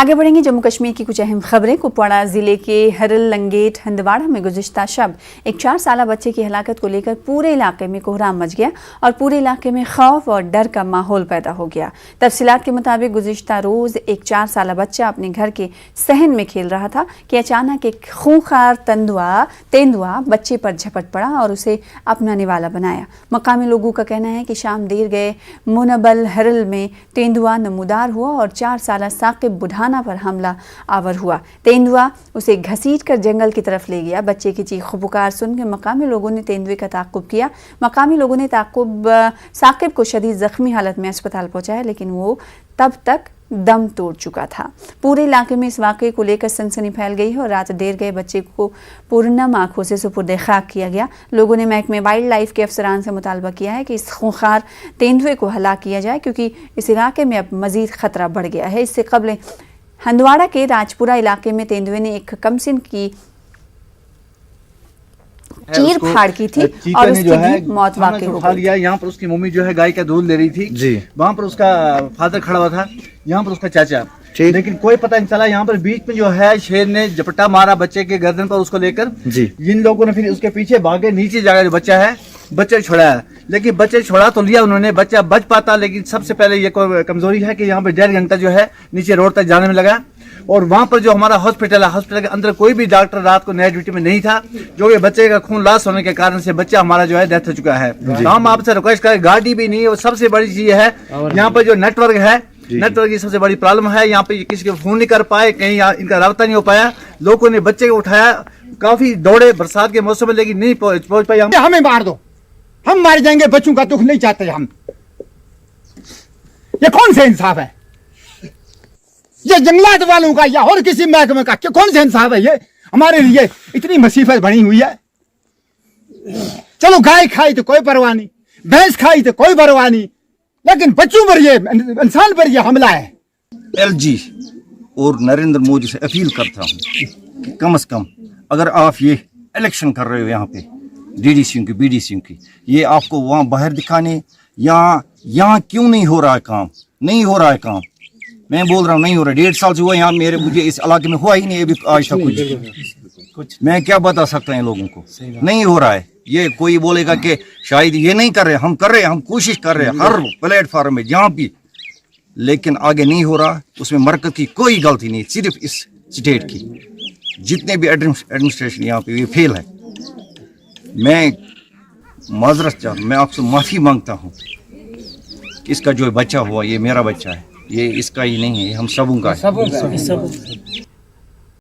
आगे बढ़ेंगे जम्मू कश्मीर की कुछ अहम खबरें। कुपवाड़ा जिले के हरल लंगेट हंदवाड़ा में गुज़िश्ता शब एक 4 साला बच्चे की हलाकत को लेकर पूरे इलाके में कोहराम मच गया और पूरे इलाके में खौफ और डर का माहौल पैदा हो गया। तफसीलात के मुताबिक गुज़िश्ता रोज़ एक 4 साला बच्चा अपने घर के सहन में खेल रहा था कि अचानक एक खूंखार तेंदुआ बच्चे पर झपट पड़ा और उसे अपना निवाला बनाया। मकामी लोगों का कहना है कि शाम देर गए मुनबल हरल में तेंदुआ नमूदार हुआ और 4 साला साकिब बुढ़ाना पर हमला आवर हुआ। तेंदुआ उसे घसीट कर जंगल की तरफ ले गया। बच्चे की चीख पुकार सुनकर मकामी लोगों ने तेंदुए का ताक़ुब किया। मकामी लोगों ने साकिब को शदीद ज़ख्मी हालत में अस्पताल पहुंचाया, लेकिन वो तब तक दम तोड़ चुका था। पूरे इलाके में इस वाक़े को लेकर सनसनी फैल गई है और रात देर गए बच्चे को पूर्णम आँखों से सुपुर्द खाक किया गया। लोगों ने महकमे वाइल्ड लाइफ के अफसरान से मुतालबा किया है कि इस खूंखार तेंदुए को हलाक किया जाए, क्योंकि इस इलाके में अब मज़ीद ख़तरा बढ़ गया है। इससे कबल हंदवाड़ा के राजपुरा इलाके में तेंदुए ने एक कमसिन की चीर फाड़ की थी और उसकी भी मौत वाक़ई हो गई। यहाँ पर उसकी मम्मी जो है गाय का दूध ले रही थी जी। वहाँ पर उसका फादर खड़ा हुआ था, यहाँ पर उसका चाचा, लेकिन कोई पता नहीं चला। यहाँ पर बीच में जो है शेर ने झपट्टा मारा बच्चे के गर्दन पर उसको लेकर जी। इन लोगों ने फिर उसके पीछे भागे, नीचे जाकर जो बच्चा है बच्चे छुड़ाया, लेकिन बच्चे छुड़ा तो लिया उन्होंने, बच्चा बच पाता, लेकिन सबसे पहले ये कमजोरी है कि यहाँ पर 1.5 घंटा जो है नीचे रोड तक जाने में लगा। और वहाँ पर जो हमारा हॉस्पिटल है, हॉस्पिटल के अंदर कोई भी डॉक्टर रात को नाइट ड्यूटी में नहीं था, जो कि बच्चे का खून लॉस होने के कारण से बच्चा हमारा जो है डेथ हो चुका है। तो हम आपसे रिक्वेस्ट करें, गाड़ी भी नहीं है, और सबसे बड़ी चीज है यहाँ पर जो नेटवर्क है, नेटवर्क की सबसे बड़ी प्रॉब्लम है। यहाँ पे किसी को फोन नहीं कर पाए, कहीं इनका राब्ता नहीं हो पाया। लोगों ने बच्चे को उठाया, काफी दौड़े बरसात के मौसम में, लेकिन नहीं पहुंच पाए। हमें मार दो, हम मार जाएंगे, बच्चों का दुख नहीं चाहते हम। ये कौन सा इंसाफ है? ये जंगलात वालों का या और किसी महकमे का कौन सा इंसाफ है? ये हमारे लिए इतनी मुसीबत बनी हुई है। चलो गाय खाई तो कोई परवाह नहीं, भैंस खाई तो कोई परवाह नहीं, लेकिन बच्चों पर ये, इंसान पर ये हमला है। एलजी और नरेंद्र मोदी से अपील करता हूँ कि कम से कम अगर आप ये इलेक्शन कर रहे हो यहाँ पे डीडीसी की बीडीसी की, ये आपको वहाँ बाहर दिखाने, यहाँ क्यों नहीं हो रहा है काम? नहीं हो रहा है काम, मैं बोल रहा हूँ नहीं हो रहा। 1.5 साल से हुआ यहाँ, मुझे इस इलाके में हुआ ही नहीं अभी आज तक कुछ। मैं क्या बता सकता हूँ लोगों को, नहीं हो रहा है। ये कोई बोलेगा कि शायद ये नहीं कर रहे, हम कर रहे हैं, हम कोशिश कर रहे हैं हर प्लेटफॉर्म में जहाँ भी, लेकिन आगे नहीं हो रहा। उसमें मरकज की कोई गलती नहीं, सिर्फ इस स्टेट की। जितने भी एडमिनिस्ट्रेशन यहाँ पे ये फेल है। मैं मैं आपसे माफ़ी मांगता हूँ कि इसका जो बच्चा हुआ ये मेरा बच्चा है, ये इसका ही नहीं है, ये हम सबों का है।